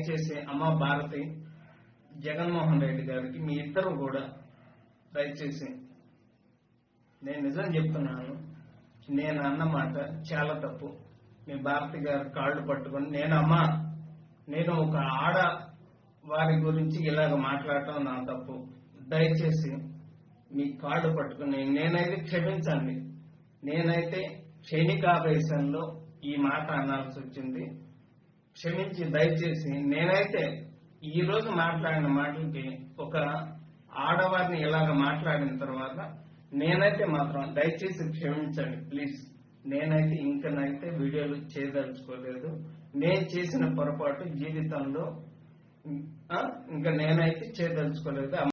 దయచేసి అమ్మ భారతి, జగన్మోహన్ రెడ్డి గారికి మీ ఇద్దరు కూడా దయచేసి, నేను నిజం చెప్తున్నాను, నేను అన్నమాట చాలా తప్పు. మీ భారతి గారి కాళ్ళు పట్టుకొని నేను ఒక ఆడ వారి గురించి ఇలాగ మాట్లాడటం నా తప్పు. దయచేసి మీ కాళ్ళు పట్టుకుని నేనైతే క్షమించండి. నేనైతే క్షణికావేశంలో ఈ మాట అనాల్సి వచ్చింది. క్షమించి దయచేసి నేనైతే ఈ రోజు మాట్లాడిన మాటలకి ఒక ఆడవారిని ఇలాగ మాట్లాడిన తర్వాత నేనైతే మాత్రం దయచేసి క్షమించండి ప్లీజ్. నేనైతే ఇంకనైతే వీడియోలు చేయదలుచుకోలేదు. నేను చేసిన పొరపాటు జీవితంలో ఇంకా నేనైతే చేయదలుచుకోలేదు.